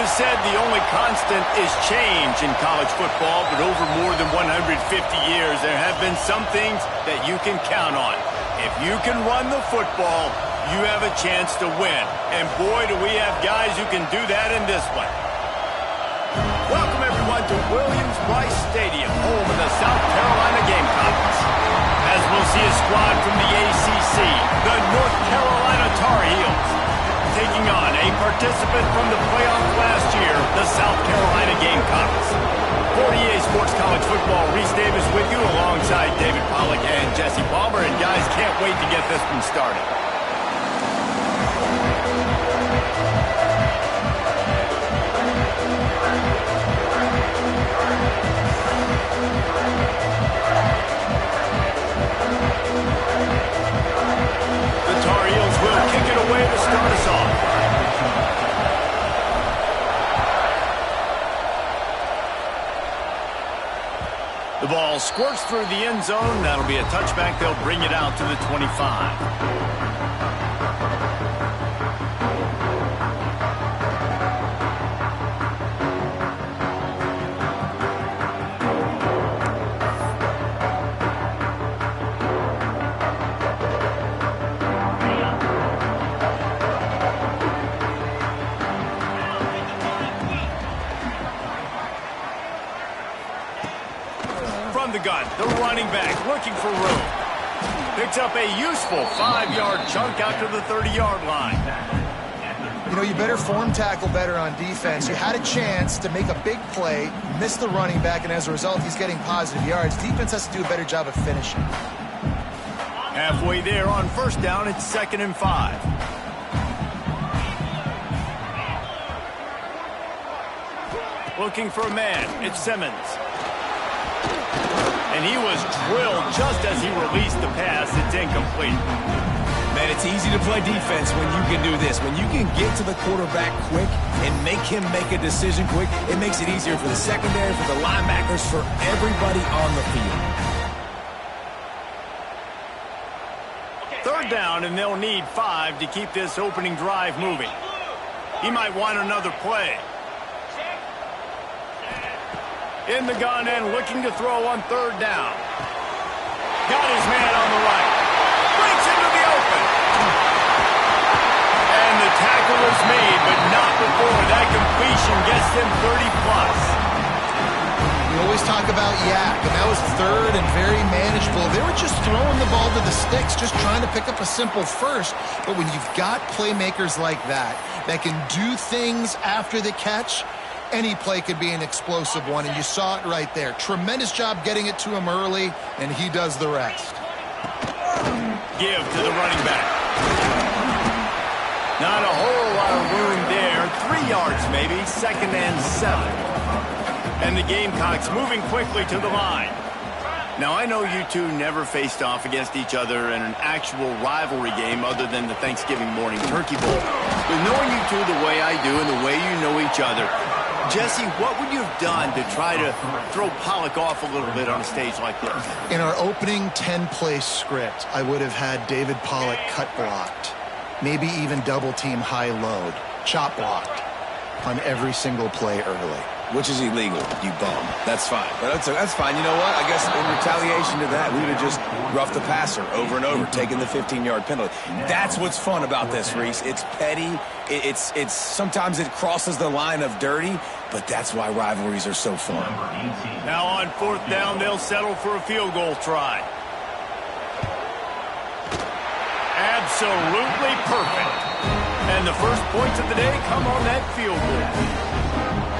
is said the only constant is change in college football, but over more than 150 years, there have been some things that you can count on. If you can run the football, you have a chance to win. And boy, do we have guys who can do that in this one. Welcome, everyone, to Williams-Brice Stadium, home of the South Carolina Gamecocks. As we'll see a squad from the ACC, the North Carolina Tar Heels, taking on a participant from the playoff last year, the South Carolina Gamecocks. For EA Sports College Football, Reese Davis with you alongside David Pollack and Jesse Palmer. And guys, can't wait to get this one started. The Tar Heels will kick it away to start us off. The ball squirts through the end zone. That'll be a touchback. They'll bring it out to the 25. The gun, the running back looking for room. Picks up a useful 5-yard chunk out to the 30-yard line. You know, you better form tackle better on defense. You had a chance to make a big play, miss the running back, and as a result, he's getting positive yards. Defense has to do a better job of finishing. Halfway there on first down, it's 2nd and 5. Looking for a man, it's Simmons. And he was drilled just as he released the pass. It's incomplete. Man, it's easy to play defense when you can do this. When you can get to the quarterback quick and make him make a decision quick, it makes it easier for the secondary, for the linebackers, for everybody on the field. 3rd down, and they'll need 5 to keep this opening drive moving. He might want another play. In the gun and looking to throw on 3rd down. Got his man on the right. Breaks into the open. And the tackle is made, but not before that completion gets them 30-plus. We always talk about yak, and that was 3rd and very manageable. They were just throwing the ball to the sticks, just trying to pick up a simple first. But when you've got playmakers like that can do things after the catch, any play could be an explosive one, and you saw it right there. Tremendous job getting it to him early, and he does the rest. Give to the running back. Not a whole lot of room there. 3 yards maybe, 2nd and 7. And the Gamecocks moving quickly to the line. Now, I know you two never faced off against each other in an actual rivalry game other than the Thanksgiving morning Turkey Bowl. But knowing you two the way I do and the way you know each other, Jesse, what would you have done to try to throw Pollack off a little bit on a stage like this? In our opening 10-play script, I would have had David Pollack cut blocked, maybe even double-team high-load, chop blocked on every single play early. Which is illegal, you bum. That's fine. But that's fine. You know what? I guess in retaliation to that, we would have just roughed the passer over and over, taking the 15-yard penalty. That's what's fun about this, Reese. It's petty. It's sometimes it crosses the line of dirty, but that's why rivalries are so fun. Now on 4th down, they'll settle for a field goal try. Absolutely perfect. And the first points of the day come on that field goal.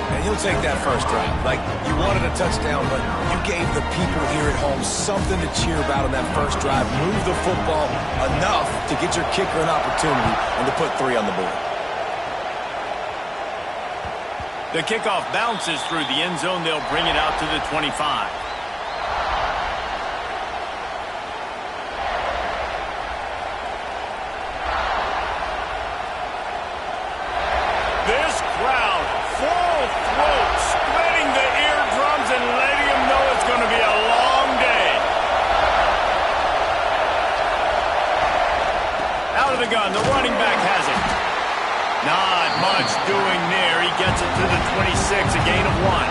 And you'll take that first drive. Like, you wanted a touchdown, but you gave the people here at home something to cheer about on that first drive. Move the football enough to get your kicker an opportunity and to put 3 on the board. The kickoff bounces through the end zone. They'll bring it out to the 25. This crowd, full throat, splitting the eardrums and letting them know it's going to be a long day. Out of the gun, the running back has it. Not much doing there. He gets it to the 26, a gain of 1.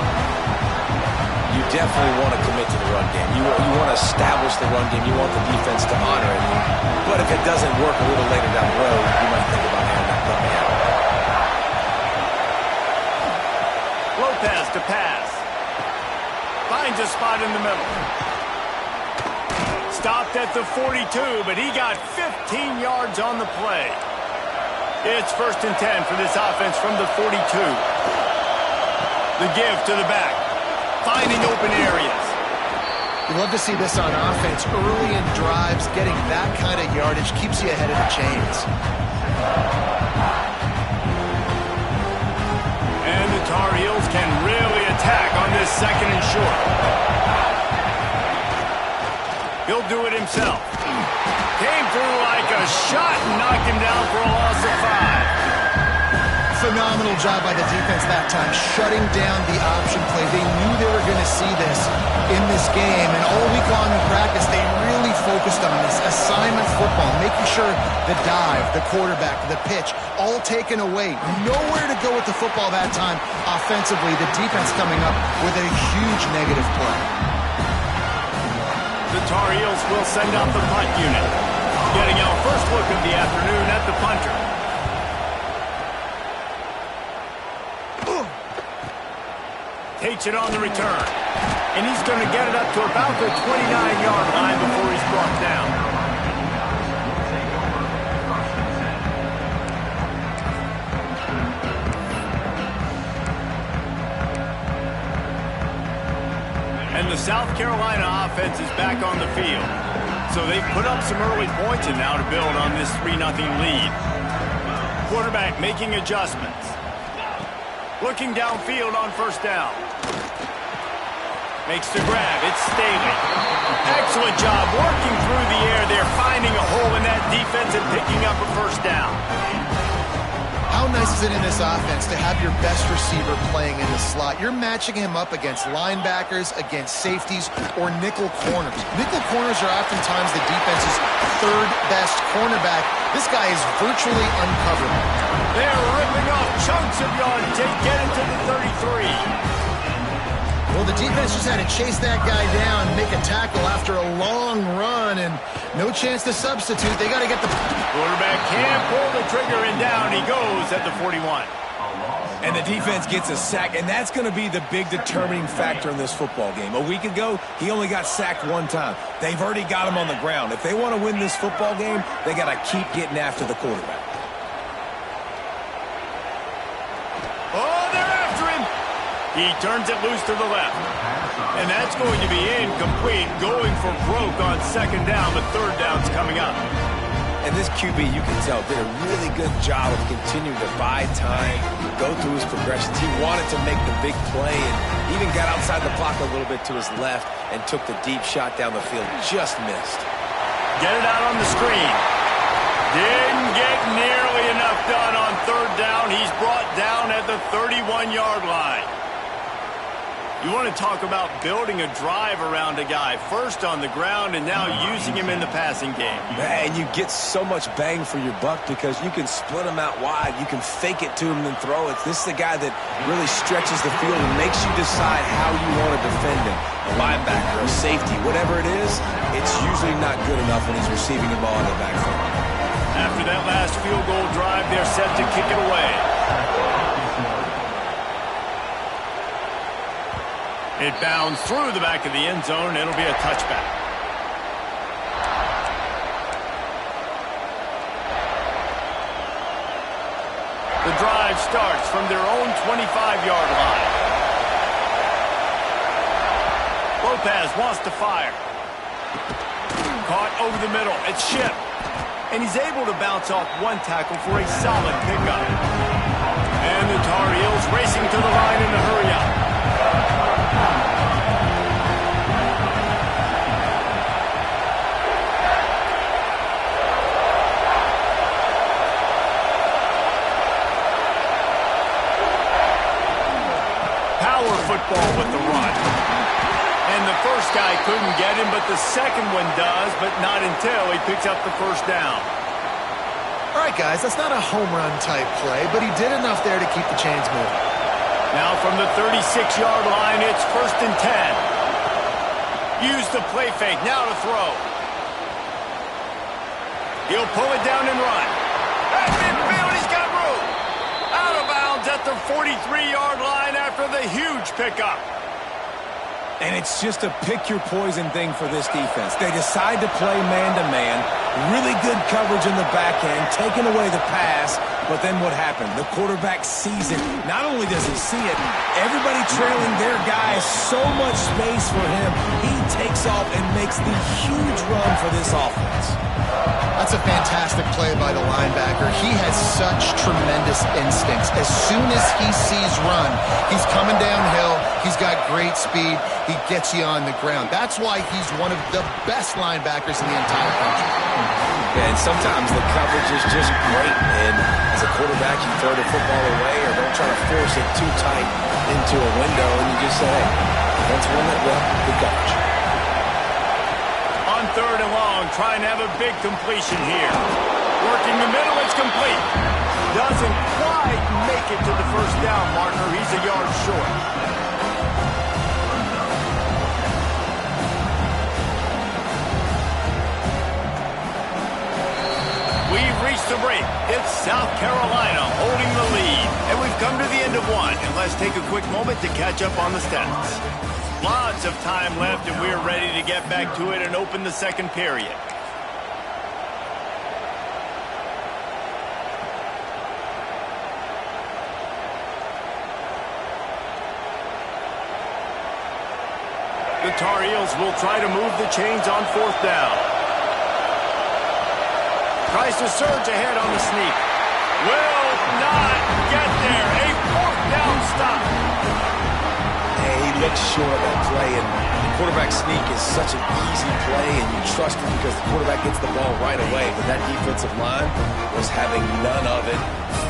You definitely want to commit to the run game. You want to establish the run game. You want the defense to honor it. But if it doesn't work a little later down the road, you might think about having that coming out. Lopez to pass. Finds a spot in the middle. Stopped at the 42, but he got 15 yards on the play. It's 1st and 10 for this offense from the 42. The give to the back. Finding open areas. You love to see this on offense. Early in drives, getting that kind of yardage keeps you ahead of the chains. And the Tar Heels can really attack on this 2nd and short. He'll do it himself. Came through like a shot and knocked him down for a loss of 5. Phenomenal job by the defense that time, shutting down the option play. They knew they were going to see this in this game, and all week long in practice, they really focused on this assignment football, making sure the dive, the quarterback, the pitch, all taken away. Nowhere to go with the football that time offensively. The defense coming up with a huge negative play. The Tar Heels will send out the punt unit. Getting our first look of the afternoon at the punter. Takes it on the return. And he's going to get it up to about the 29-yard line before he's brought down. And the South Carolina offense is back on the field. So they've put up some early points and now to build on this 3-0 lead. Quarterback making adjustments. Looking downfield on 1st down. Makes the grab. It's Staley. Excellent job working through the air there, finding a hole in that defense and picking up a 1st down. How nice is it in this offense to have your best receiver playing in the slot? You're matching him up against linebackers, against safeties, or nickel corners. Nickel corners are oftentimes the defense's 3rd best cornerback. This guy is virtually uncoverable. They're ripping off chunks of yardage. They get it to the 33. Well, the defense just had to chase that guy down, make a tackle after a long run, and no chance to substitute. They got to get the... Quarterback can't pull the trigger, and down he goes at the 41. And the defense gets a sack, and that's going to be the big determining factor in this football game. A week ago, he only got sacked 1 time. They've already got him on the ground. If they want to win this football game, they got to keep getting after the quarterback. Oh, they're after him. He turns it loose to the left. And that's going to be incomplete, going for broke on 2nd down, but 3rd down's coming up. And this QB, you can tell, did a really good job of continuing to buy time, go through his progressions. He wanted to make the big play and even got outside the block a little bit to his left and took the deep shot down the field. Just missed. Get it out on the screen. Didn't get nearly enough done on 3rd down. He's brought down at the 31-yard line. You want to talk about building a drive around a guy, first on the ground and now using him in the passing game. And you get so much bang for your buck because you can split him out wide. You can fake it to him and throw it. This is the guy that really stretches the field and makes you decide how you want to defend him. A linebacker, a safety, whatever it is, it's usually not good enough when he's receiving the ball in the backfield. After that last field goal drive, they're set to kick it away. It bounds through the back of the end zone. It'll be a touchback. The drive starts from their own 25-yard line. Lopez wants to fire. Caught over the middle. It's Shipp. And he's able to bounce off 1 tackle for a solid pickup. And the Tar Heels racing to the line in a hurry-up. Football with the run. And the first guy couldn't get him, but the second one does, but not until he picks up the 1st down. All right, guys, that's not a home run type play, but he did enough there to keep the chains moving. Now from the 36-yard line, it's 1st and 10. Use the play fake, now to throw. He'll pull it down and run. At midfield, he's got room. Out of bounds at the 43-yard line after the huge pickup. And it's just a pick-your-poison thing for this defense. They decide to play man-to-man, really good coverage in the back end, taking away the pass, but then what happened? The quarterback sees it. Not only does he see it, everybody trailing their guy, so much space for him. He takes off and makes the huge run for this offense. That's a fantastic play by the linebacker. He has such tremendous instincts. As soon as he sees run, he's coming downhill. He's got great speed. He gets you on the ground. That's why he's one of the best linebackers in the entire country. And sometimes the coverage is just great. And as a quarterback, you throw the football away or don't try to force it too tight into a window, and you just say, hey, that's one that, well, good coverage. On 3rd and long, trying to have a big completion here. Working the middle, it's complete. Doesn't quite make it to the 1st down marker. He's a yard short. We've reached the break. It's South Carolina holding the lead. And we've come to the end of one. And let's take a quick moment to catch up on the stats. Lots of time left, and we're ready to get back to it and open the 2nd period. The Tar Heels will try to move the chains on 4th down. Tries to surge ahead on the sneak. Will not get there. A 4th down stop. He looks short of that play, and the quarterback sneak is such an easy play, and you trust it because the quarterback gets the ball right away. But that defensive line was having none of it.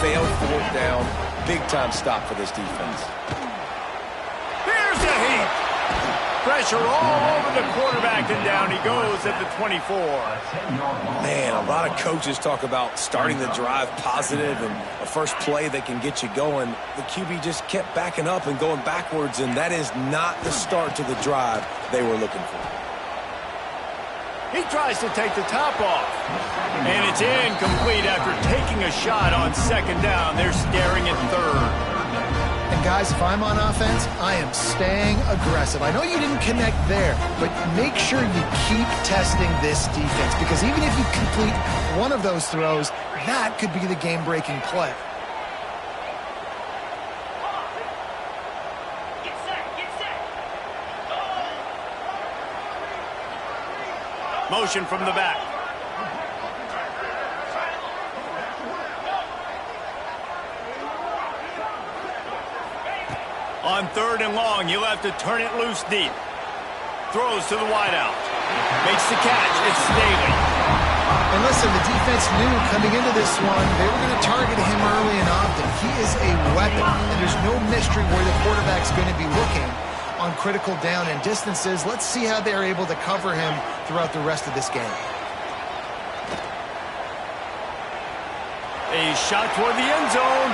Failed 4th down. Big-time stop for this defense. Here's a heat. Pressure all over the quarterback, and down he goes at the 24. Man, a lot of coaches talk about starting the drive positive and a first play that can get you going. The QB just kept backing up and going backwards, and that is not the start to the drive they were looking for. He tries to take the top off, and it's incomplete after taking a shot on 2nd down. They're staring at 3rd. And guys, if I'm on offense, I am staying aggressive. I know you didn't connect there, but make sure you keep testing this defense, because even if you complete one of those throws, that could be the game-breaking play. Motion from the back. On 3rd and long, you'll have to turn it loose deep. Throws to the wideout. Makes the catch. It's Staley. And listen, the defense knew coming into this one, they were going to target him early and often. He is a weapon, and there's no mystery where the quarterback's going to be looking on critical down and distances. Let's see how they're able to cover him throughout the rest of this game. A shot toward the end zone.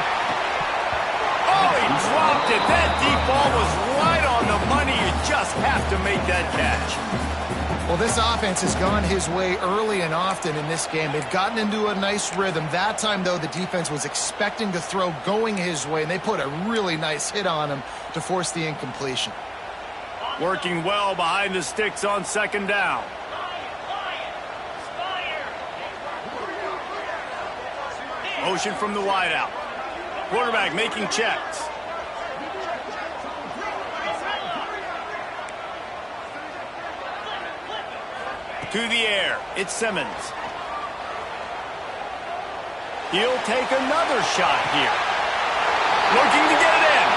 Oh, he dropped it. That deep ball was right on the money. You just have to make that catch. Well, this offense has gone his way early and often in this game. They've gotten into a nice rhythm. That time, though, the defense was expecting the throw going his way, and they put a really nice hit on him to force the incompletion. Working well behind the sticks on 2nd down. Motion from the wideout. Quarterback making checks. To the air. It's Simmons. He'll take another shot here. Looking to get it in.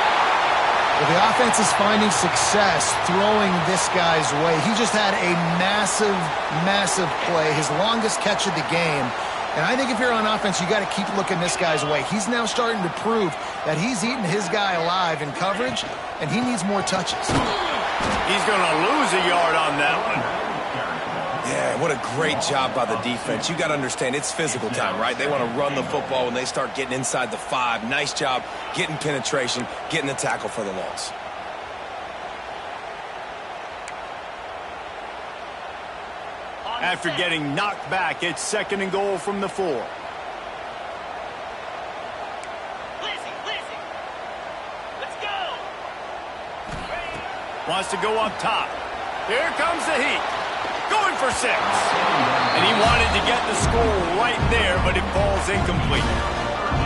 Well, the offense is finding success throwing this guy's way. He just had a massive, massive play, his longest catch of the game. And I think if you're on offense, you got to keep looking this guy's way. He's now starting to prove that he's eating his guy alive in coverage, and he needs more touches. He's going to lose a yard on that one. Yeah, what a great job by the defense. You got to understand, it's physical time, right? They want to run the football when they start getting inside the 5. Nice job getting penetration, getting the tackle for the loss. After getting knocked back, it's 2nd and goal from the 4. Let's go. Wants to go up top. Here comes the heat. Going for 6. And he wanted to get the score right there, but it falls incomplete.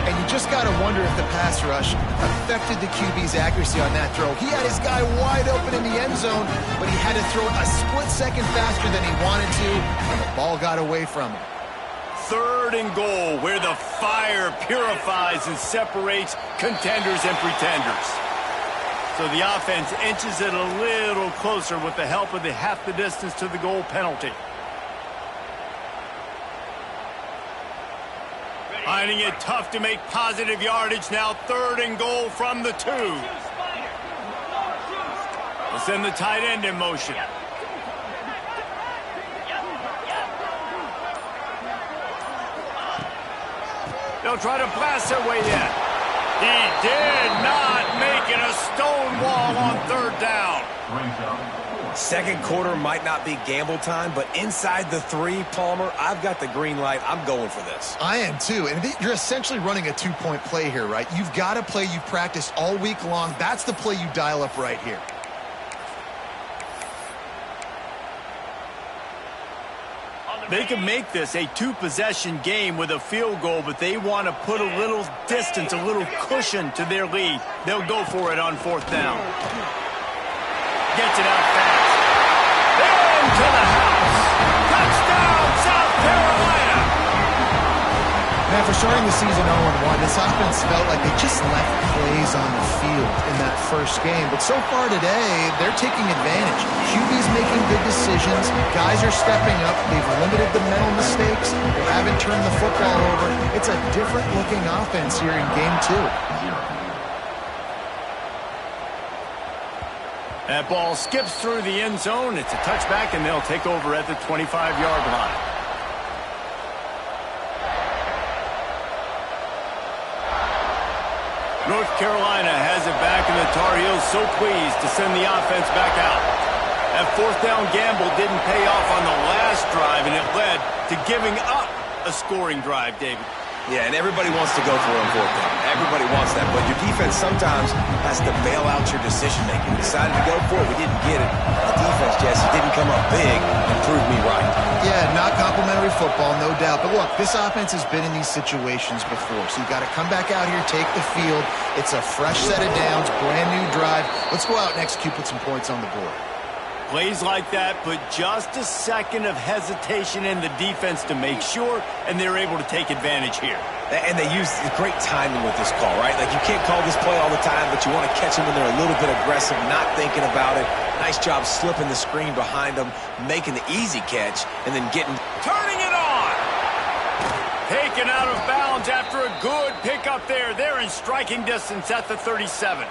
And you just got to wonder if the pass rush affected the QB's accuracy on that throw. He had his guy wide open in the end zone, but he had to throw it a split second faster than he wanted to, and the ball got away from him. 3rd and goal, where the fire purifies and separates contenders and pretenders. So the offense inches it a little closer with the help of the half the distance to the goal penalty. Finding it tough to make positive yardage now. 3rd and goal from the 2. We'll send the tight end in motion. They'll try to blast their way in. He did not make it a stone wall on 3rd down. Second quarter might not be gamble time, but inside the 3, Palmer, I've got the green light. I'm going for this. I am too, and you're essentially running a 2-point play here, right? You've got a play you've practiced all week long. That's the play you dial up right here. They can make this a 2-possession game with a field goal, but they want to put a little distance, a little cushion to their lead. They'll go for it on 4th down. Gets it out fast. Into the house. Touchdown, South Carolina. Man, for starting the season 0-1, this offense felt like they just left plays on the field in that first game. But so far today, they're taking advantage. QB's making good decisions. Guys are stepping up. They've limited the mental mistakes. They haven't turned the football over. It's a different-looking offense here in Game 2. That ball skips through the end zone. It's a touchback, and they'll take over at the 25-yard line. North Carolina has it back, and the Tar Heels so pleased to send the offense back out. That 4th down gamble didn't pay off on the last drive, and it led to giving up a scoring drive, David. Yeah, and everybody wants to go for it on 4th down. Everybody wants that, but your defense sometimes has to bail out your decision-making. Decided to go for it, we didn't get it. The defense, Jesse, didn't come up big and prove me right. Yeah, not complimentary football, no doubt. But look, this offense has been in these situations before, so you got to come back out here, take the field. It's a fresh set of downs, brand new drive. Let's go out and execute, put some points on the board. Plays like that put just a second of hesitation in the defense to make sure, and they're able to take advantage here. And they use great timing with this call, right? Like, you can't call this play all the time, but you want to catch them when they're a little bit aggressive, not thinking about it. Nice job slipping the screen behind them, making the easy catch, and then turning it on! Taken out of bounds after a good pickup there. They're in striking distance at the 37.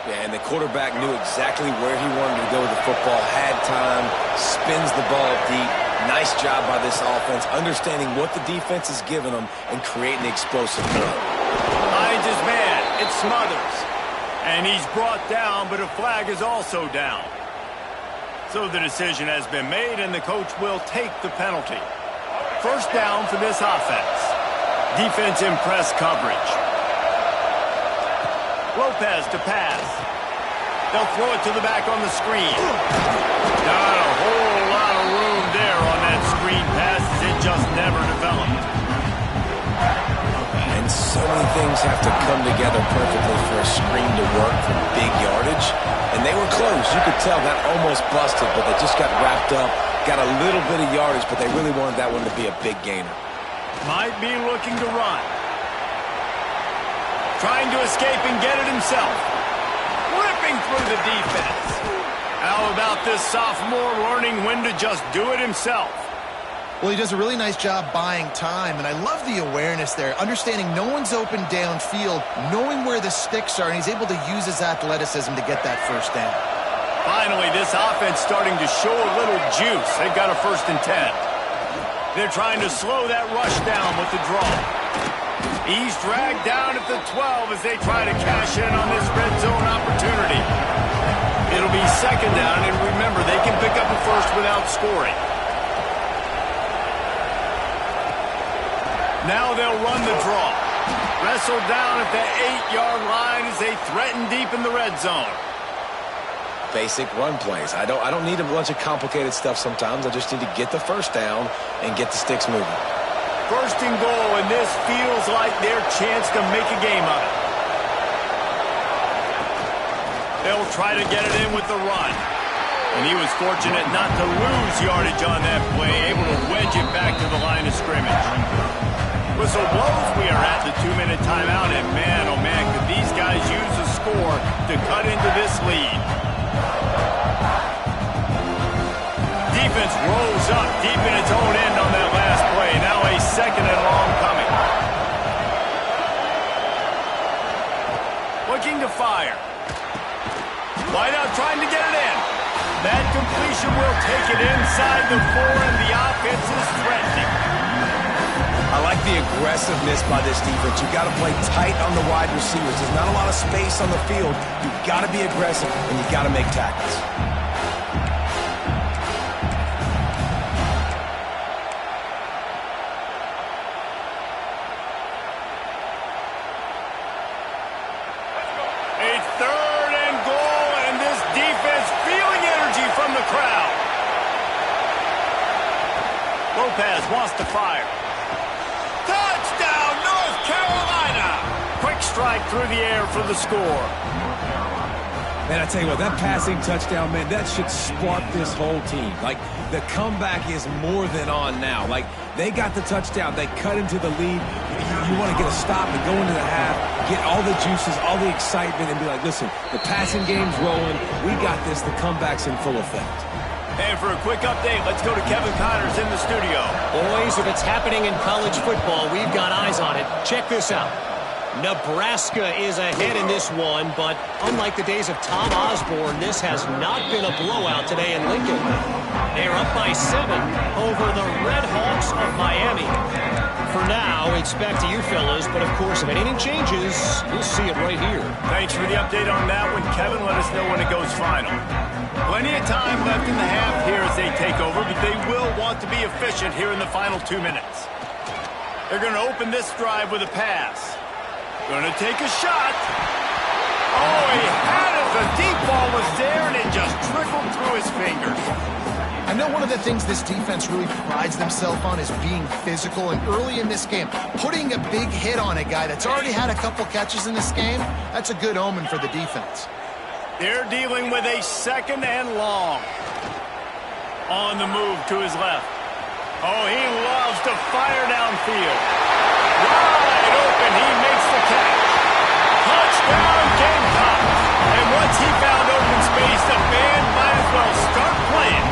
Yeah, and the quarterback knew exactly where he wanted to go with the football, had time, spins the ball deep. Nice job by this offense, understanding what the defense is giving them and creating the explosive play. Finds his man. It's Smothers. And he's brought down, but a flag is also down. So the decision has been made, and the coach will take the penalty. 1st down for this offense. Defense in press coverage. Lopez to pass. They'll throw it to the back on the screen. Not a whole lot of room there on that screen pass, as it just never developed. And so many things have to come together perfectly for a screen to work for big yardage. And they were close. You could tell that almost busted, but they just got wrapped up, got a little bit of yardage, but they really wanted that one to be a big gainer. Might be looking to run. Trying to escape and get it himself. Ripping through the defense. How about this sophomore learning when to just do it himself? Well, he does a really nice job buying time, and I love the awareness there, understanding no one's open downfield, knowing where the sticks are, and he's able to use his athleticism to get that 1st down. Finally, this offense starting to show a little juice. They've got a 1st and 10. They're trying to slow that rush down with the draw. He's dragged down at the 12 as they try to cash in on this red zone opportunity. It'll be 2nd down, and remember, they can pick up a 1st without scoring. Now they'll run the draw. Wrestled down at the 8-yard line as they threaten deep in the red zone. Basic run plays. I don't need a bunch of complicated stuff sometimes. I just need to get the 1st down and get the sticks moving. 1st and goal, and this feels like their chance to make a game of it. They'll try to get it in with the run. And he was fortunate not to lose yardage on that play, able to wedge it back to the line of scrimmage. Whistle blows, we are at the 2-minute timeout, and man, oh man, could these guys use a score to cut into this lead. Defense rolls up deep in its own end on that last play. Now a 2nd and long coming. Looking to fire. Wideout trying to get it in. That completion will take it inside the 4, and the offense is threatening. I like the aggressiveness by this defense. You've got to play tight on the wide receivers. There's not a lot of space on the field. You've got to be aggressive, and you've got to make tackles. A 3rd and goal, and this defense feeling energy from the crowd. Lopez wants to fire. Touchdown, North Carolina! Quick strike through the air for the score. Man, I tell you what, that passing touchdown, man, that should spark this whole team. Like, the comeback is more than on now. Like, they got the touchdown. They cut into the lead. You want to get a stop and go into the half, get all the juices, all the excitement, and be like, listen, the passing game's rolling. We got this. The comeback's in full effect. And for a quick update, let's go to Kevin Connors in the studio. Boys, if it's happening in college football, we've got eyes on it. Check this out. Nebraska is ahead in this one, but unlike the days of Tom Osborne, this has not been a blowout today in Lincoln. They're up by 7 over the Red Hawks of Miami. For now, it's back to you fellas, but of course, if anything changes, you'll see it right here. Thanks for the update on that one, Kevin. Let us know when it goes final. Plenty of time left in the half here as they take over, but they will want to be efficient here in the final 2 minutes. They're going to open this drive with a pass. Going to take a shot. Oh, he had it. The deep ball was there, and it just trickled through his fingers. I know one of the things this defense really prides themselves on is being physical, and early in this game, putting a big hit on a guy that's already had a couple catches in this game, that's a good omen for the defense. They're dealing with a 2nd and long. On the move to his left. Oh, he loves to fire downfield. Wide open, he makes the catch. Touchdown, Gamecocks. And once he found open space, the band might as well start playing.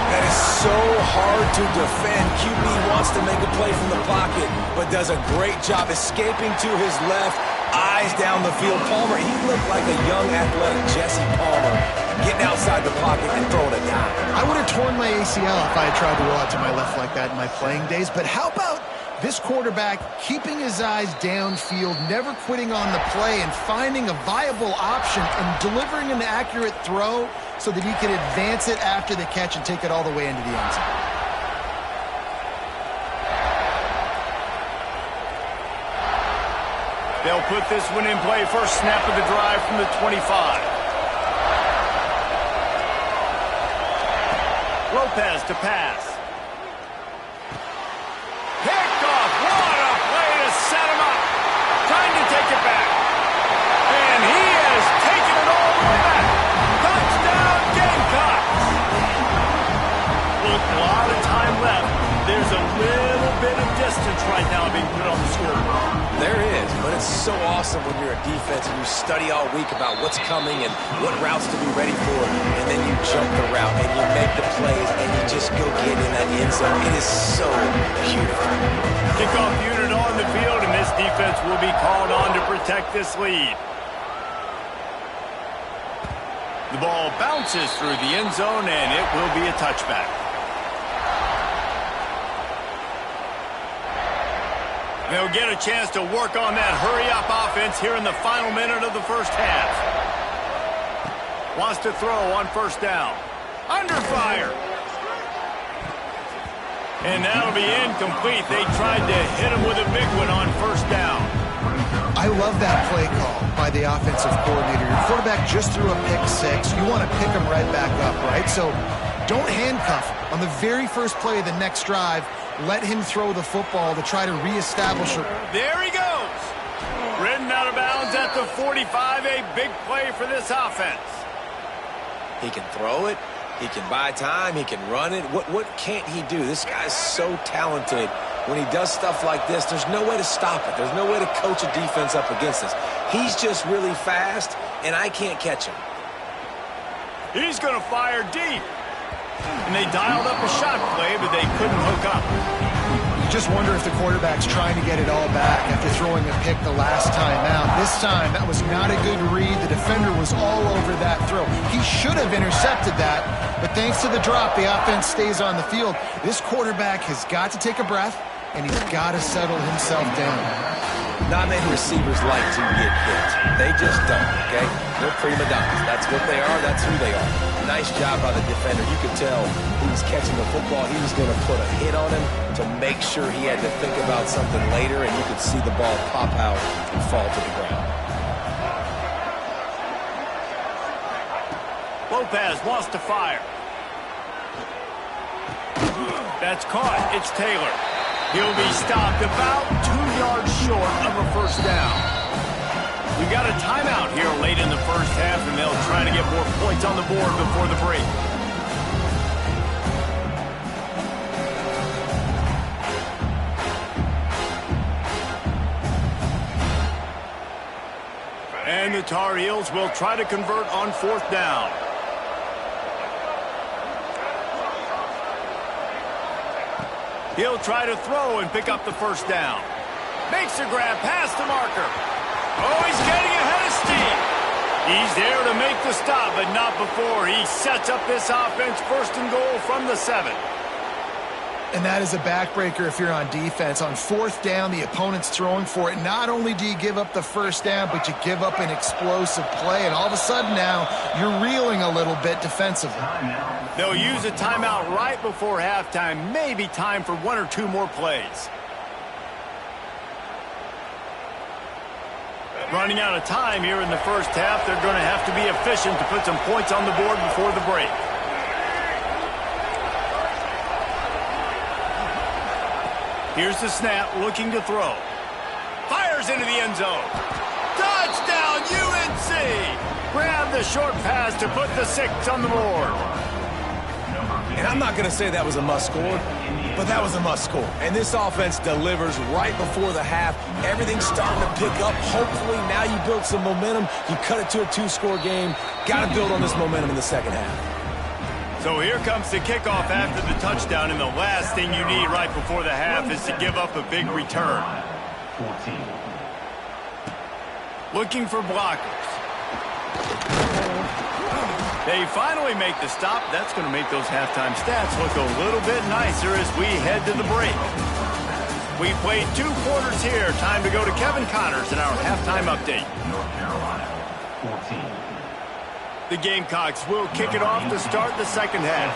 That is so hard to defend. QB wants to make a play from the pocket, but does a great job escaping to his left, eyes down the field. Palmer, he looked like a young athletic Jesse Palmer, getting outside the pocket and throwing a dime. I would have torn my ACL if I had tried to roll out to my left like that in my playing days, but how about this quarterback keeping his eyes downfield, never quitting on the play, and finding a viable option and delivering an accurate throw so that he could advance it after the catch and take it all the way into the end zone. They'll put this one in play. First snap of the drive from the 25. Lopez to pass. Picked off. What a play to set him up. Trying to take it back. And he has taken it all the way back. Touchdown, Gamecocks. Look, a lot of time left. There's a little bit of distance right now being put on the scoreboard. There is, but it's so awesome when you're a defense and you study all week about what's coming and what routes to be ready for, and then you jump the route and you make the plays and you just go get in that end zone. It is so beautiful. Kickoff unit on the field, and this defense will be called on to protect this lead. The ball bounces through the end zone, and it will be a touchback. They'll get a chance to work on that hurry-up offense here in the final minute of the first half. Wants to throw on first down. Under fire. And that'll be incomplete. They tried to hit him with a big one on first down. I love that play call by the offensive coordinator. Your quarterback just threw a pick six. You want to pick him right back up, right? So don't handcuff on the very first play of the next drive. Let him throw the football to try to reestablish it. There he goes. Ridden out of bounds at the 45. A big play for this offense. He can throw it. He can buy time. He can run it. What can't he do? This guy's so talented. When he does stuff like this, there's no way to stop it. There's no way to coach a defense up against this. He's just really fast, and I can't catch him. He's going to fire deep. And they dialed up a shot play, but they couldn't hook up. You just wonder if the quarterback's trying to get it all back after throwing a pick the last time out. This time, that was not a good read. The defender was all over that throw. He should have intercepted that, but thanks to the drop, the offense stays on the field. This quarterback has got to take a breath, and he's got to settle himself down. Not many receivers like to get hit. They just don't, okay? They're prima donnas. That's what they are. That's who they are. Nice job by the defender. You could tell he was catching the football. He was going to put a hit on him to make sure he had to think about something later, and you could see the ball pop out and fall to the ground. Lopez wants to fire. That's caught. It's Taylor. He'll be stopped about 2 yards short of a first down. We've got a timeout here late in the first half, and they'll try to get more points on the board before the break. And the Tar Heels will try to convert on fourth down. He'll try to throw and pick up the first down. Makes a grab past the marker. Oh, he's getting ahead of steam. He's there to make the stop, but not before he sets up this offense first and goal from the 7. And that is a backbreaker if you're on defense. On fourth down, the opponent's throwing for it. Not only do you give up the first down, but you give up an explosive play. And all of a sudden now, you're reeling a little bit defensively. They'll use a timeout right before halftime. Maybe time for 1 or 2 more plays. Running out of time here in the first half. They're going to have to be efficient to put some points on the board before the break. Here's the snap, looking to throw. Fires into the end zone. Touchdown, UNC! Grab the short pass to put the 6 on the board. And I'm not going to say that was a must-score, but that was a must-score. And this offense delivers right before the half. Everything's starting to pick up. Hopefully, now you build some momentum. You cut it to a 2-score game. Got to build on this momentum in the second half. So here comes the kickoff after the touchdown, and the last thing you need right before the half is to give up a big return. Looking for blockers. They finally make the stop. That's going to make those halftime stats look a little bit nicer as we head to the break. We played 2 quarters here. Time to go to Kevin Connors in our halftime update. North Carolina, 14. The Gamecocks will kick it off to start the second half.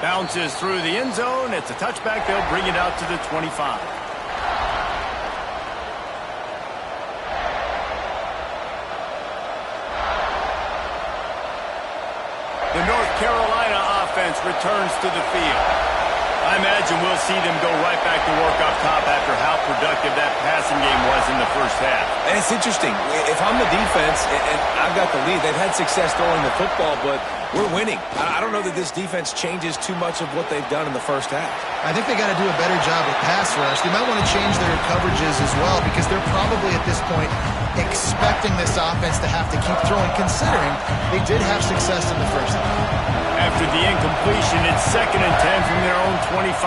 Bounces through the end zone. It's a touchback. They'll bring it out to the 25. The North Carolina offense returns to the field. I imagine we'll see them go right back to work up top after how productive that passing game was in the first half. And it's interesting. If I'm the defense and I've got the lead, they've had success throwing the football, but we're winning. I don't know that this defense changes too much of what they've done in the first half. I think they got to do a better job with pass rush. They might want to change their coverages as well because they're probably at this point expecting this offense to have to keep throwing, considering they did have success in the first half. After the incompletion, it's 2nd and 10 from their own 25.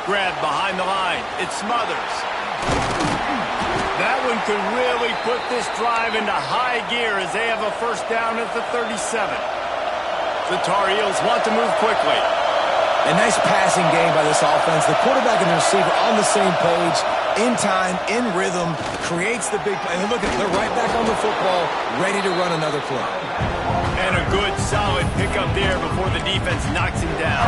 grab behind the line. It's Smothers. That one could really put this drive into high gear as they have a first down at the 37. The Tar Heels want to move quickly. A nice passing game by this offense. The quarterback and the receiver on the same page, in time, in rhythm, creates the big play. And look at it, they're right back on the football, ready to run another play. And a good, solid pickup there before the defense knocks him down.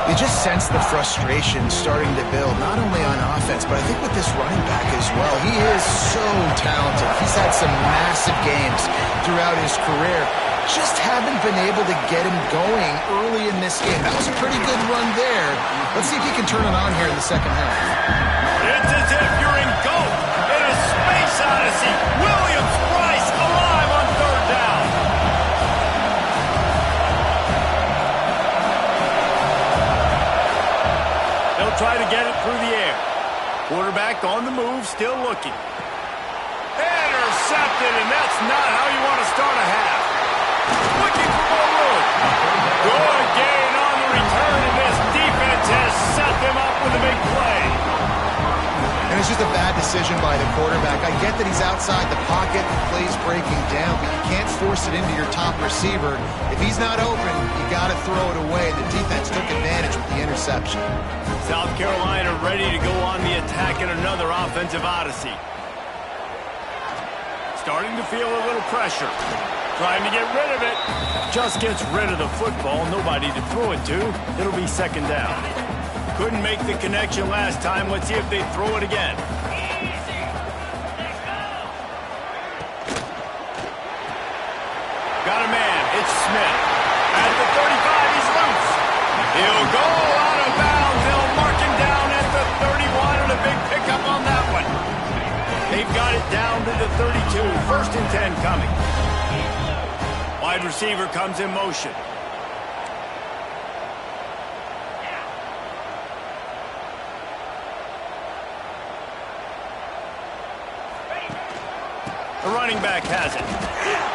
You just sense the frustration starting to build, not only on offense, but I think with this running back as well. He is so talented. He's had some massive games throughout his career. Just haven't been able to get him going early in this game. That was a pretty good run there. Let's see if he can turn it on here in the second half. It's as if you're in GOAT in a space odyssey. Williams-Brice alive on third down. They'll try to get it through the air. Quarterback on the move, still looking. Intercepted, and that's not how you want to start a half. Looking for more room. Good gain on the return, and this defense has set them up with a big play. And it's just a bad decision by the quarterback. I get that he's outside the pocket, the play's breaking down, but you can't force it into your top receiver. If he's not open, you got to throw it away. The defense took advantage with the interception. South Carolina ready to go on the attack in another offensive odyssey. Starting to feel a little pressure. Trying to get rid of it. Just gets rid of the football. Nobody to throw it to. It'll be second down. Couldn't make the connection last time. Let's see if they throw it again. Got a man. It's Smith. At the 35, he's loose. He'll go out of bounds. They'll mark him down at the 31, and a big pickup on that one. They've got it down to the 32. First and 10 coming. Wide receiver comes in motion. The running back has it.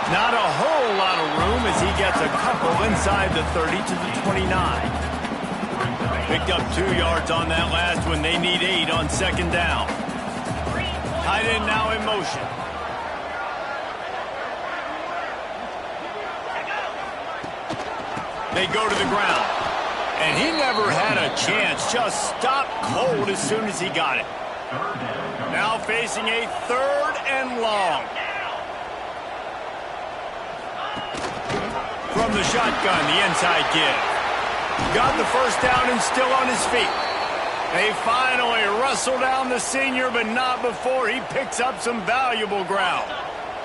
Not a whole lot of room as he gets a couple inside the 30 to the 29. Picked up 2 yards on that last one. They need 8 on second down. Tight end now in motion. They go to the ground. And he never had a chance. Just stopped cold as soon as he got it. Now facing a third and long. From the shotgun, the inside give. Got the first down and still on his feet. They finally wrestle down the senior, but not before he picks up some valuable ground.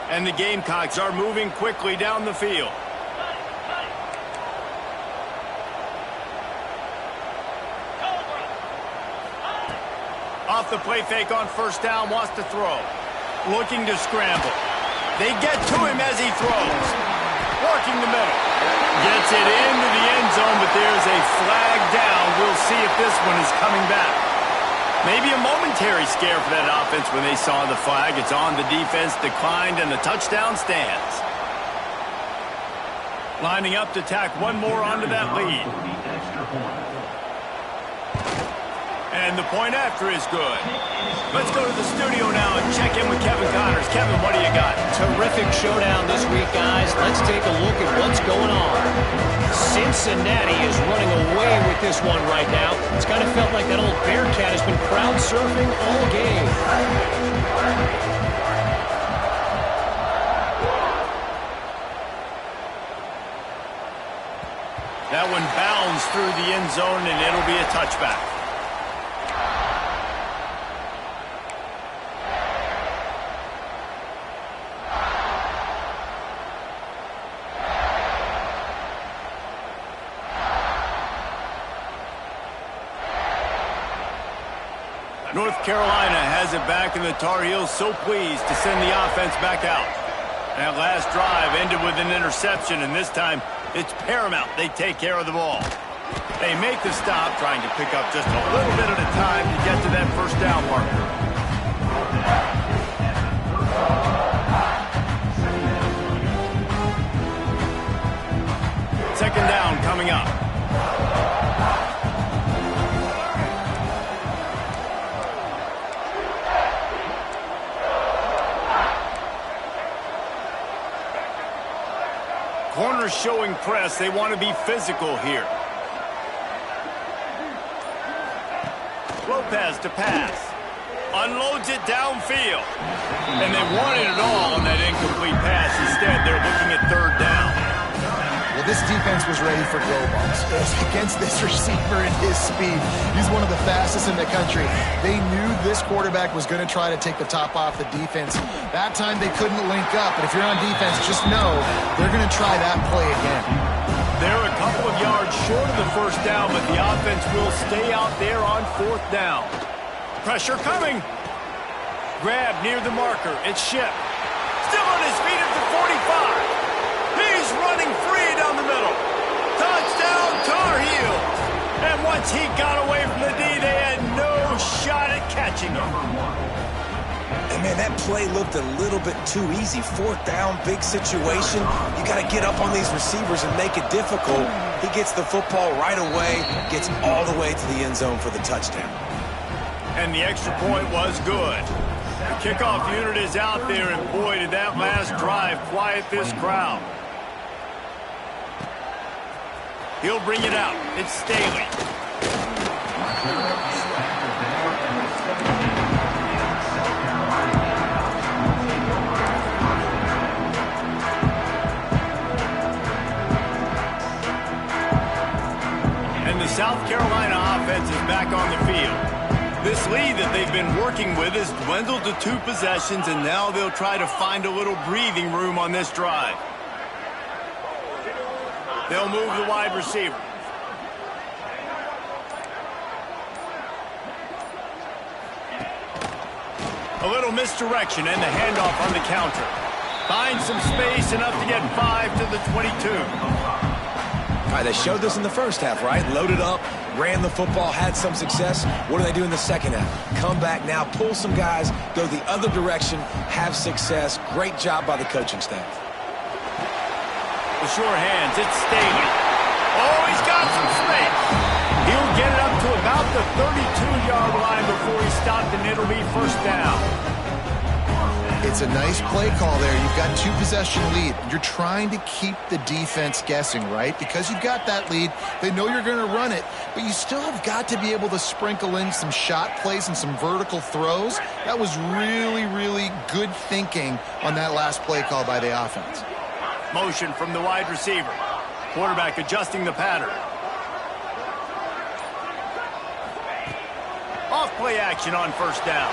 And the Gamecocks are moving quickly down the field. Off the play fake on first down, wants to throw. Looking to scramble. They get to him as he throws. Working the middle. Gets it into the end zone, but there's a flag down. We'll see if this one is coming back. Maybe a momentary scare for that offense when they saw the flag. It's on, the defense declined, and the touchdown stands. Lining up to tack one more onto that lead. And the point after is good. Let's go to the studio now and check in with Kevin Connors. Kevin, what do you got? Terrific showdown this week, guys. Let's take a look at what's going on. Cincinnati is running away with this one right now. It's kind of felt like that old Bearcat has been crowd surfing all game. That one bounds through the end zone, and it'll be a touchback. North Carolina has it back, and the Tar Heels so pleased to send the offense back out. That last drive ended with an interception, and this time it's paramount they take care of the ball. They make the stop, trying to pick up just a little bit at a time to get to that first down marker. Second down coming up. Corners showing press. They want to be physical here. Lopez to pass. Unloads it downfield. And they wanted it all on that incomplete pass. Instead, they're looking at third down. Well, this defense was ready for go balls. Against this receiver and his speed, he's one of the fastest in the country. They knew this quarterback was going to try to take the top off the defense. That time they couldn't link up, but if you're on defense, just know they're going to try that play again. They're a couple of yards short of the first down, but the offense will stay out there on fourth down. Pressure coming. Grab near the marker. It's Shipp. Still on his feet at the 45. He's running free down the middle. Touchdown, Tar Heels. And once he got away from the D, they had no shot at catching him. And man, that play looked a little bit too easy. Fourth down, big situation. You got to get up on these receivers and make it difficult. He gets the football right away, gets all the way to the end zone for the touchdown. And the extra point was good. The kickoff unit is out there, and boy, did that last drive quiet this crowd. He'll bring it out. It's Staley. And the South Carolina offense is back on the field. This lead that they've been working with has dwindled to 2 possessions, and now they'll try to find a little breathing room on this drive. They'll move the wide receiver. A little misdirection and the handoff on the counter. Finds some space, enough to get 5 to the 22. All right, they showed this in the first half, right? Loaded up, ran the football, had some success. What do they do in the second half? Come back now, pull some guys, go the other direction, have success. Great job by the coaching staff. With sure hands, it's Staley. Oh, he's got some space. He'll get it up to about the 32-yard line before he's stopped, and it'll be first down. It's a nice play call there. You've got 2-possession lead. You're trying to keep the defense guessing, right? Because you've got that lead. They know you're going to run it, but you still have got to be able to sprinkle in some shot plays and some vertical throws. That was really, really good thinking on that last play call by the offense. Motion from the wide receiver. Quarterback adjusting the pattern. Off play action on first down.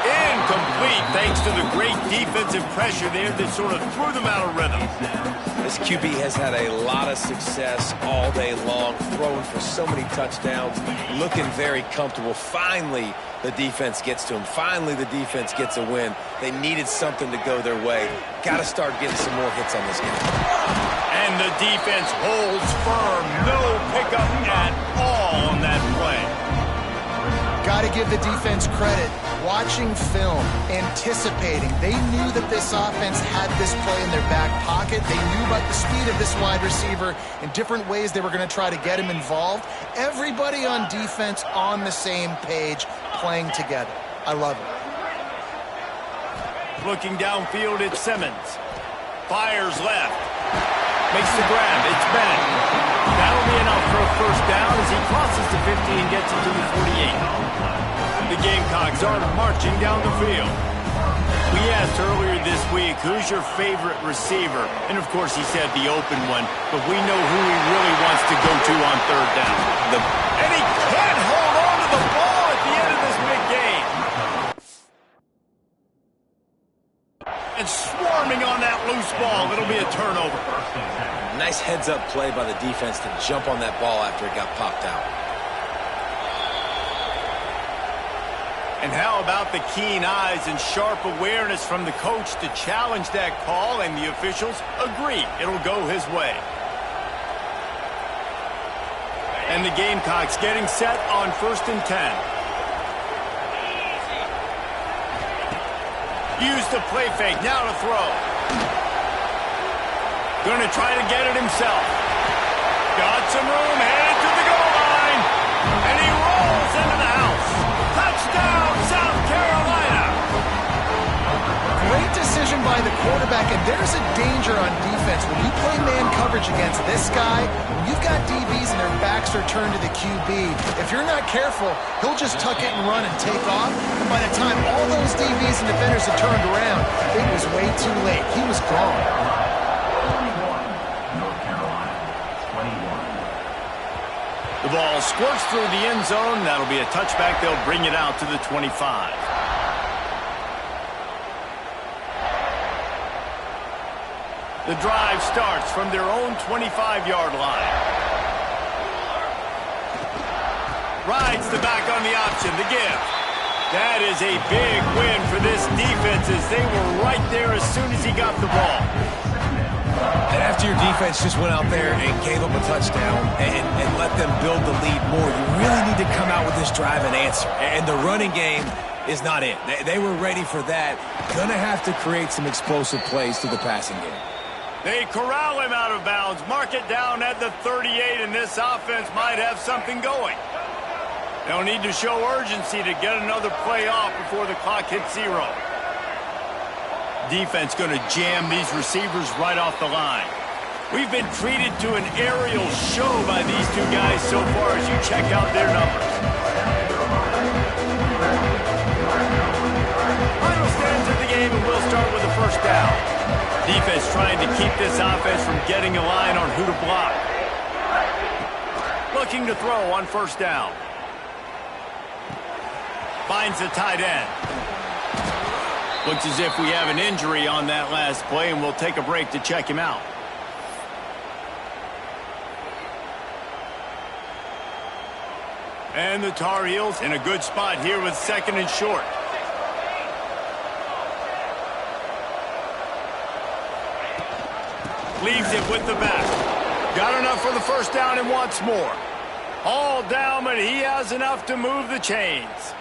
Incomplete thanks to the great defensive pressure there that sort of threw them out of rhythm. This QB has had a lot of success all day long, throwing for so many touchdowns, looking very comfortable. Finally, the defense gets to him. Finally, the defense gets a win. They needed something to go their way. Got to start getting some more hits on this game. And the defense holds firm. No pickup at all on that play. Got to give the defense credit. Watching film, anticipating. They knew that this offense had this play in their back pocket. They knew about the speed of this wide receiver and different ways they were going to try to get him involved. Everybody on defense on the same page, playing together. I love it. Looking downfield, it's Simmons. Fires left. Makes the grab. It's Bennett. That'll be enough for a first down as he crosses the 50 and gets it to the 48. The Gamecocks are marching down the field. We asked earlier this week, who's your favorite receiver? And, of course, he said the open one, but we know who he really wants to go to on third down. And he can't hold on to the ball at the end of this big game. And swarming on that loose ball, it'll be a turnover. Nice heads-up play by the defense to jump on that ball after it got popped out. And how about the keen eyes and sharp awareness from the coach to challenge that call, and the officials agree it'll go his way. And the Gamecocks getting set on 1st and 10. Use the play fake, now to throw. Going to try to get it himself. Got some room, headed to the goal line. And he rolls into the house. Touchdown, South Carolina. Great decision by the quarterback, and there's a danger on defense. When you play man coverage against this guy, when you've got DBs and their backs are turned to the QB, if you're not careful, he'll just tuck it and run and take off. And by the time all those DBs and defenders had turned around, it was way too late. He was gone. 21, North Carolina, 21. The ball squirts through the end zone. That'll be a touchback. They'll bring it out to the 25. The drive starts from their own 25-yard line. Rides the back on the option, the give. That is a big win for this defense as they were right there as soon as he got the ball. And after your defense just went out there and gave up a touchdown and let them build the lead more, you really need to come out with this drive and answer. And the running game is not it. They were ready for that. Gonna have to create some explosive plays through the passing game. They corral him out of bounds, mark it down at the 38, and this offense might have something going. They'll need to show urgency to get another play off before the clock hits 0. Defense going to jam these receivers right off the line. We've been treated to an aerial show by these two guys so far as you check out their numbers. Final stands of the game, and we'll start with a first down. Defense trying to keep this offense from getting a line on who to block. Looking to throw on first down. Finds the tight end. Looks as if we have an injury on that last play, and we'll take a break to check him out. And the Tar Heels in a good spot here with second and short. Leaves it with the back. Got enough for the first down and wants more. All down, but he has enough to move the chains.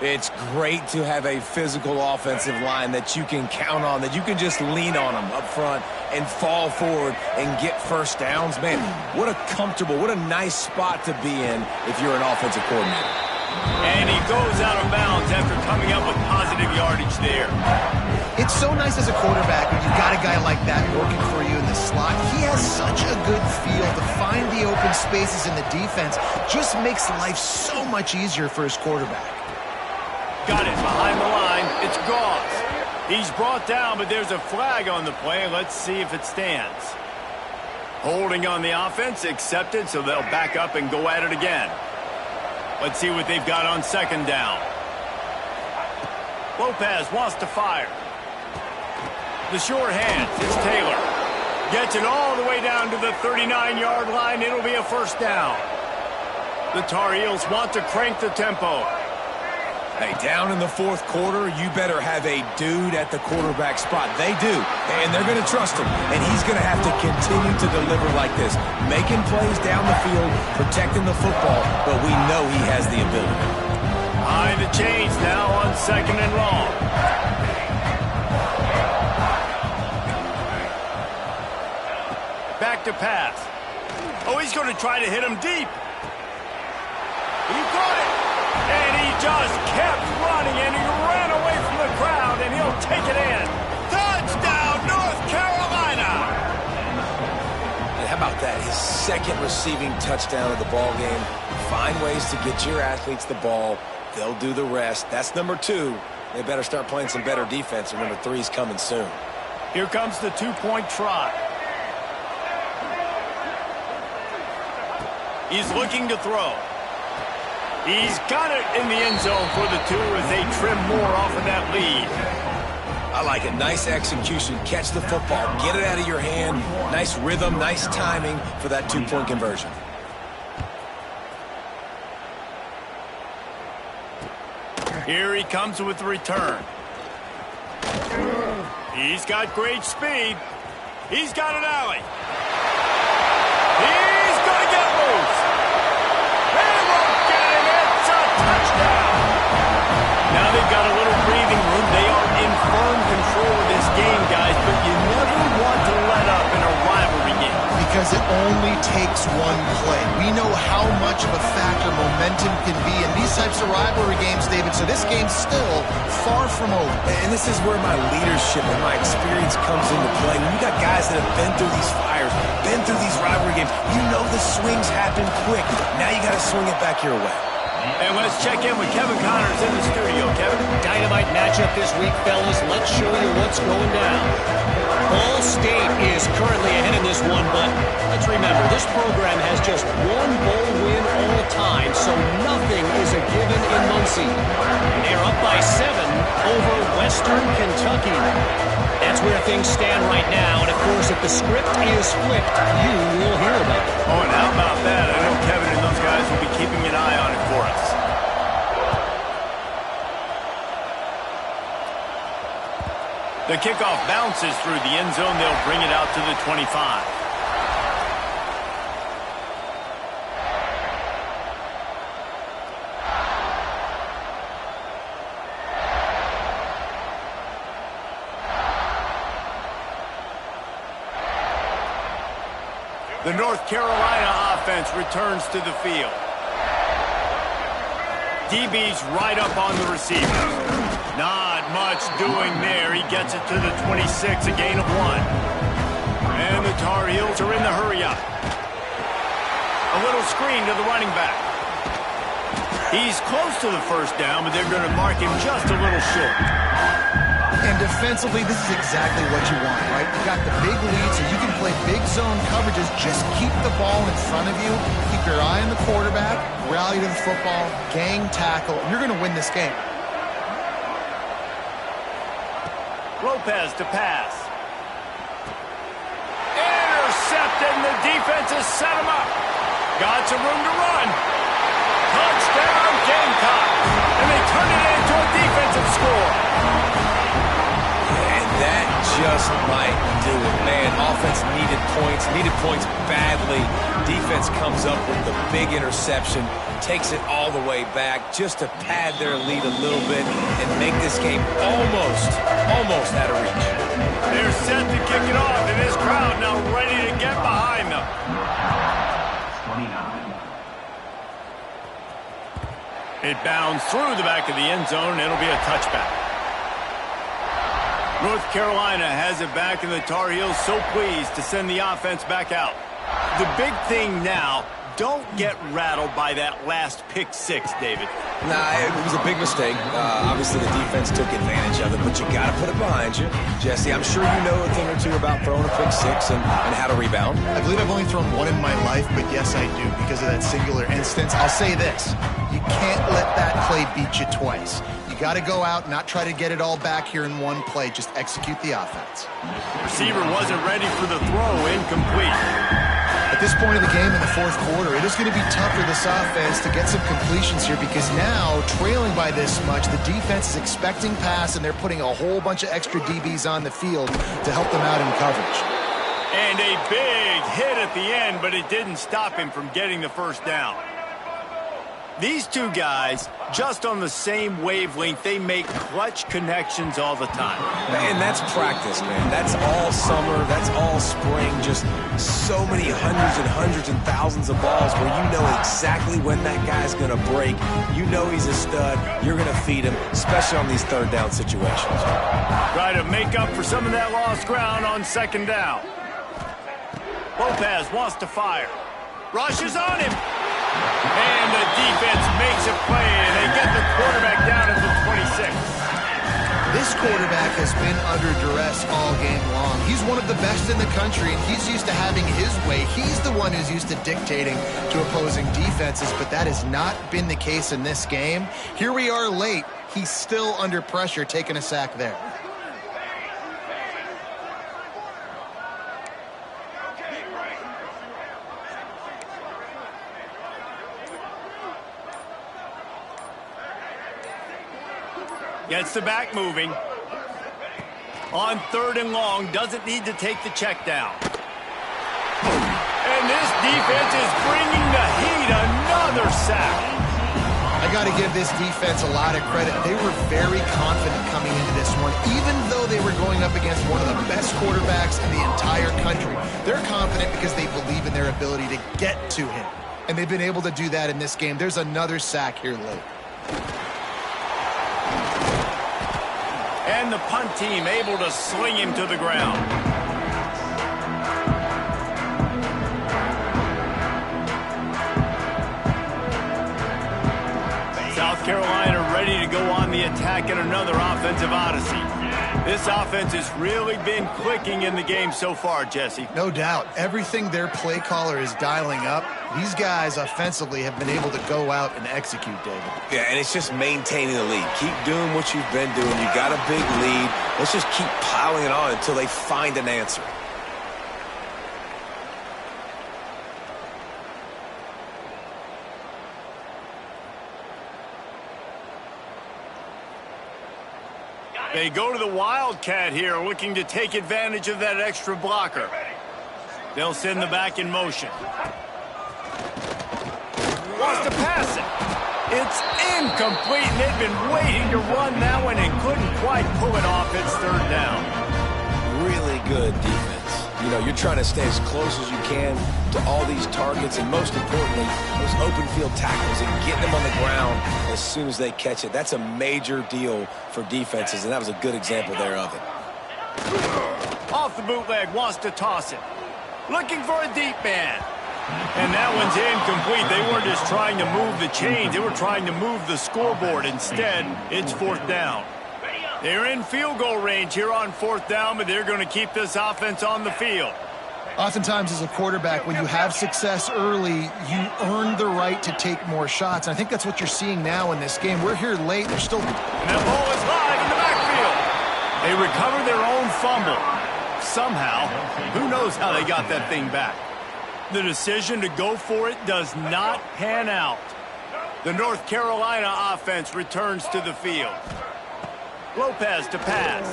It's great to have a physical offensive line that you can count on, that you can just lean on them up front and fall forward and get first downs. Man, what a comfortable, what a nice spot to be in if you're an offensive coordinator. And he goes out of bounds after coming up with positive yardage there. It's so nice as a quarterback when you've got a guy like that working for you in the slot. He has such a good feel to find the open spaces in the defense. Just makes life so much easier for his quarterback. Got it behind the line. It's Goss. He's brought down, but there's a flag on the play. Let's see if it stands. Holding on the offense, accepted, so they'll back up and go at it again. Let's see what they've got on second down. Lopez wants to fire. The short hands, it's Taylor. Gets it all the way down to the 39-yard line. It'll be a first down. The Tar Heels want to crank the tempo. Hey, down in the fourth quarter, you better have a dude at the quarterback spot. They do, and they're going to trust him. And he's going to have to continue to deliver like this, making plays down the field, protecting the football, but we know he has the ability. High the chains now on second and long. Back to pass. Oh, he's going to try to hit him deep. He got it. And he just kept running, and he ran away from the crowd, and he'll take it in. Touchdown, North Carolina! And how about that? His second receiving touchdown of the ball game. Find ways to get your athletes the ball. They'll do the rest. That's number 2. They better start playing some better defense, and number 3's coming soon. Here comes the two-point try. He's looking to throw. He's got it in the end zone for the 2 as they trim more off of that lead. I like it. Nice execution. Catch the football. Get it out of your hand. Nice rhythm, nice timing for that 2-point conversion. Here he comes with the return. He's got great speed. He's got an alley. He's going to get loose. They won't get him. It's a touchdown. Now they've got a little breathing room. They are in firm control of this game, guys, but you never want to let up in a rivalry game. Because it only takes one play. We know how much of a factor momentum can be in these types of rivalry games, David, so this game's still far from over. And this is where my leadership and my experience comes into play. When you got guys that have been through these fires, been through these rivalry games, you know the swings happen quick. Now you got to swing it back your way. And let's check in with Kevin Connors in the studio. Kevin? Dynamite matchup this week, fellas. Let's show you what's going down. Ball State is currently ahead in this one, but let's remember, this program has just one bowl win all time, so nothing is a given in Muncie. They're up by 7 over Western Kentucky. That's where things stand right now, and of course, if the script is flipped, you will hear about it. Oh, and how about that? I know Kevin and those guys will be keeping an eye on it for us. The kickoff bounces through the end zone. They'll bring it out to the 25. The North Carolina offense returns to the field. DB's right up on the receiver. Not much doing there. He gets it to the 26, a gain of 1. And the Tar Heels are in the hurry-up. A little screen to the running back. He's close to the first down, but they're going to mark him just a little short. And defensively, this is exactly what you want, right? You got the big lead, so you can play big zone coverages. Just keep the ball in front of you. Keep your eye on the quarterback. Rally to the football. Gang tackle. You're going to win this game. Lopez to pass. Intercepted, and the defense has set him up. Got some room to run. Touchdown, Gamecocks. And they turn it into a defensive score. And that just might do it. Man, offense needed points badly. Defense comes up with the big interception, takes it all the way back just to pad their lead a little bit and make this game almost out of reach. They're set to kick it off, and this crowd now ready to get behind them. 29. It bounds through the back of the end zone. It'll be a touchback. North Carolina has it back, and the Tar Heels so pleased to send the offense back out. The big thing now, don't get rattled by that last pick 6, David. Nah, it was a big mistake. Obviously, the defense took advantage of it, but you got to put it behind you. Jesse, I'm sure you know a thing or two about throwing a pick 6 and how to rebound. I believe I've only thrown one in my life, but yes, I do because of that singular instance. I'll say this. You can't let that play beat you twice. You got to go out, not try to get it all back here in one play. Just execute the offense. Receiver wasn't ready for the throw, incomplete. At this point of the game in the fourth quarter, it is going to be tough for this offense to get some completions here because now, trailing by this much, the defense is expecting pass, and they're putting a whole bunch of extra DBs on the field to help them out in coverage. And a big hit at the end, but it didn't stop him from getting the first down. These two guys, just on the same wavelength, they make clutch connections all the time. And that's practice, man. That's all summer. That's all spring. Just so many hundreds and thousands of balls where you know exactly when that guy's going to break. You know he's a stud. You're going to feed him, especially on these third down situations. Try to make up for some of that lost ground on second down. Lopez wants to fire. Rushes on him. And the defense makes a play, and they get the quarterback down at the 26. This quarterback has been under duress all game long. He's one of the best in the country, and he's used to having his way. He's the one who's used to dictating to opposing defenses, but that has not been the case in this game. Here we are late. He's still under pressure, taking a sack there. Gets the back moving. On third and long, doesn't need to take the check down. And this defense is bringing the heat. Another sack. I I got to give this defense a lot of credit. They were very confident coming into this one, even though they were going up against one of the best quarterbacks in the entire country. They're confident because they believe in their ability to get to him, and they've been able to do that in this game. There's another sack here late. And the punt team able to sling him to the ground. South Carolina ready to go on the attack in another offensive odyssey. This offense has really been clicking in the game so far, Jesse. No doubt. Everything their play caller is dialing up, these guys offensively have been able to go out and execute, David. Yeah, and it's just maintaining the lead. Keep doing what you've been doing. You got a big lead. Let's just keep piling it on until they find an answer. They go to the Wildcat here, looking to take advantage of that extra blocker. They'll send the back in motion. Wants to pass it. It's incomplete, and they've been waiting to run that one and couldn't quite pull it off. It's third down. Really good defense. You know, you're trying to stay as close as you can to all these targets, and most importantly, those open field tackles and getting them on the ground as soon as they catch it. That's a major deal for defenses, and that was a good example there of it. Off the bootleg, wants to toss it. Looking for a deep man. And that one's incomplete. They weren't just trying to move the chains. They were trying to move the scoreboard. Instead, it's fourth down. They're in field goal range here on fourth down, but they're going to keep this offense on the field. Oftentimes as a quarterback, when you have success early, you earn the right to take more shots. And I think that's what you're seeing now in this game. We're here late. They're still... And that ball is high in the backfield. They recover their own fumble. Somehow, who knows how they got that thing back. The decision to go for it does not pan out. The North Carolina offense returns to the field. Lopez to pass.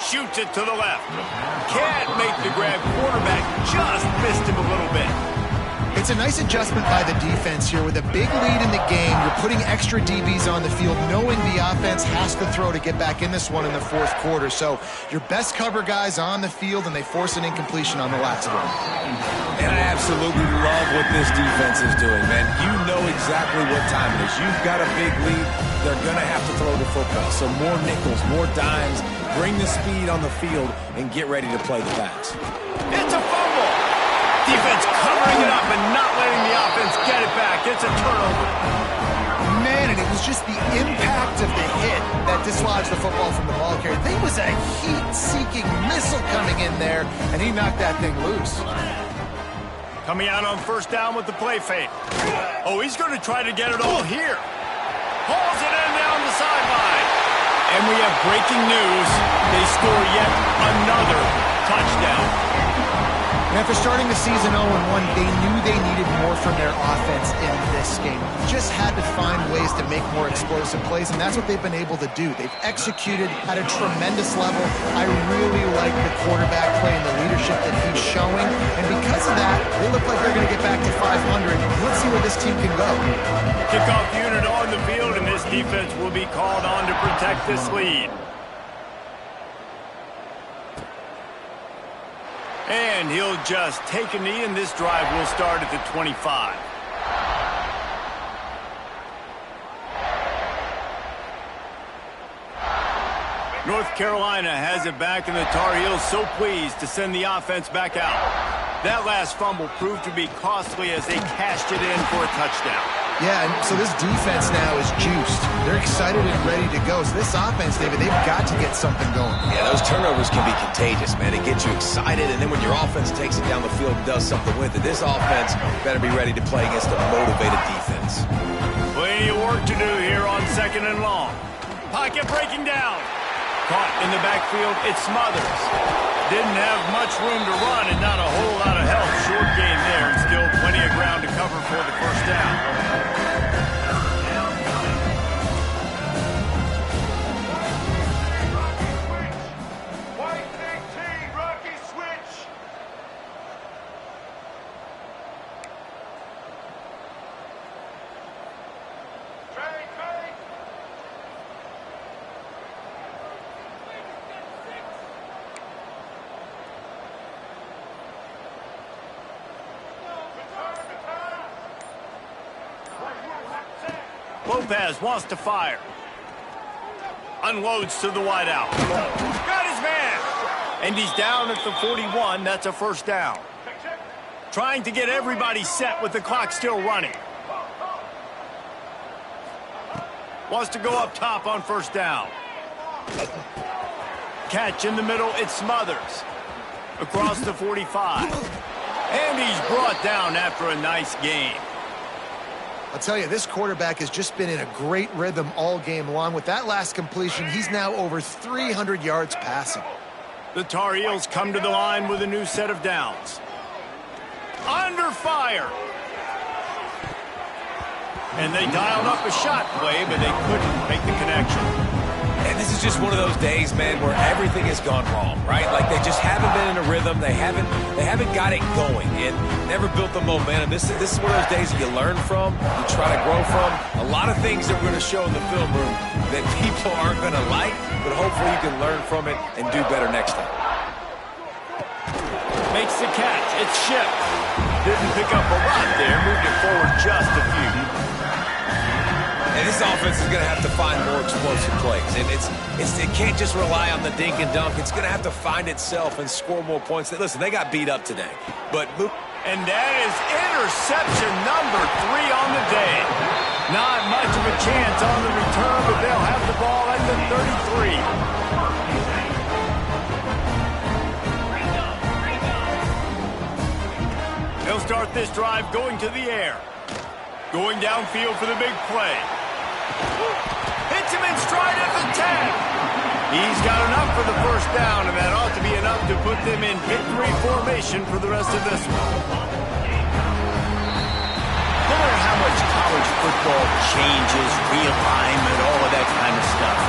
Shoots it to the left. Can't make the grab. Quarterback just missed him a little bit. It's a nice adjustment by the defense here. With a big lead in the game, you're putting extra DBs on the field, knowing the offense has to throw to get back in this one in the fourth quarter. So your best cover guys on the field, and they force an incompletion on the last one. And I absolutely love what this defense is doing, man. You know exactly what time it is. You've got a big lead. They're going to have to throw the football. So more nickels, more dimes, bring the speed on the field, and get ready to play the pass. It's a fumble. Defense covering it up and not letting the offense get it back. It's a turnover. Man, and it was just the impact of the hit that dislodged the football from the ball carrier. There was a heat-seeking missile coming in there, and he knocked that thing loose. Coming out on first down with the play fake. Oh, he's going to try to get it all here. Hauls it in down the sideline. And we have breaking news. They score yet another touchdown. And after starting the season 0-1, they knew they needed more from their offense in this game. Just had to find ways to make more explosive plays, and that's what they've been able to do. They've executed at a tremendous level. I really like the quarterback play and the leadership that he's showing, and because of that, they look like they're going to get back to 500. Let's see where this team can go. Kickoff unit on the field, and this defense will be called on to protect this lead. And he'll just take a knee, and this drive will start at the 25. North Carolina has it back, and the Tar Heels so pleased to send the offense back out. That last fumble proved to be costly as they cashed it in for a touchdown. Yeah, and so this defense now is juiced. They're excited and ready to go. So this offense, David, they've got to get something going. Yeah, those turnovers can be contagious, man. It gets you excited, and then when your offense takes it down the field and does something with it, this offense better be ready to play against a motivated defense. Plenty of work to do here on second and long. Pocket breaking down. Caught in the backfield, it's Smothers. Didn't have much room to run and not a whole lot of help. Short game there, and still plenty of ground to cover for the first down. Lopez wants to fire. Unloads to the wideout. Got his man. And he's down at the 41. That's a first down. Trying to get everybody set with the clock still running. Wants to go up top on first down. Catch in the middle. It's Smothers. Across the 45. And he's brought down after a nice game. I'll tell you, this quarterback has just been in a great rhythm all game long. With that last completion, he's now over 300 yards passing. The Tar Heels come to the line with a new set of downs. Under fire. And they dialed up a shot play, but they couldn't make the connection. And this is just one of those days, man, where everything has gone wrong, right? Like they just haven't been in a rhythm. They haven't got it going and never built the momentum. This is one of those days that you learn from, you try to grow from. A lot of things that we're going to show in the film room that people aren't going to like, but hopefully you can learn from it and do better next time. Makes the catch. It's shipped. Didn't pick up a lot there. Moved it forward just a few. And this offense is going to have to find more explosive plays. And it can't just rely on the dink and dunk. It's going to have to find itself and score more points. Listen, they got beat up today. And that is interception number 3 on the day. Not much of a chance on the return, but they'll have the ball at the 33. They'll start this drive going to the air. Going downfield for the big play. Hits him in stride at the 10. He's got enough for the first down, and that ought to be enough to put them in victory formation for the rest of this one. No matter how much college football changes, realignment, all of that kind of stuff,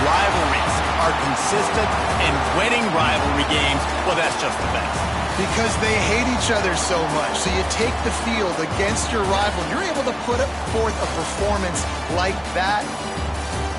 rivalries are consistent, and winning rivalry games, well, that's just the best. Because they hate each other so much. So you take the field against your rival. You're able to put forth a performance like that.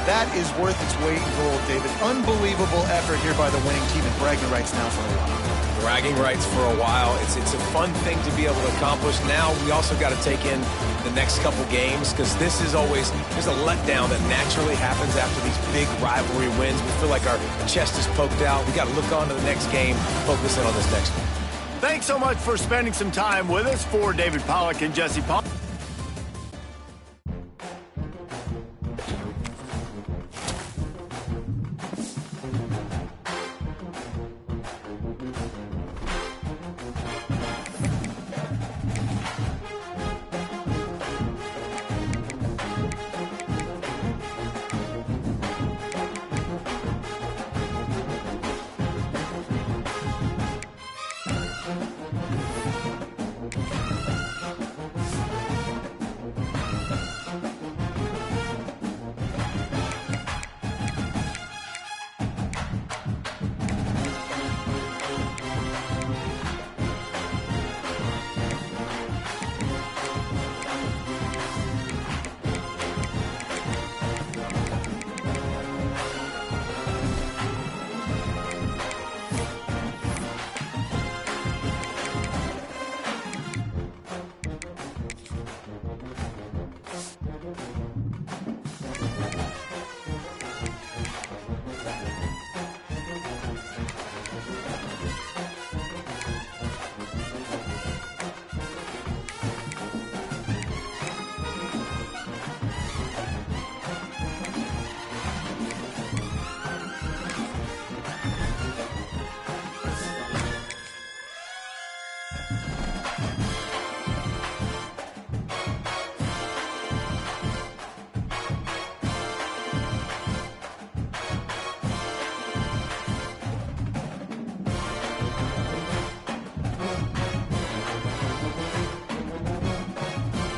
That is worth its weight in gold, David. Unbelievable effort here by the winning team, and bragging rights now for a while. Bragging rights for a while. It's a fun thing to be able to accomplish. Now we also got to take in the next couple games, because this is always, there's a letdown that naturally happens after these big rivalry wins. We feel like our chest is poked out. We got to look on to the next game, focus in on this next one. Thanks so much for spending some time with us. For David Pollack and Jesse Paul.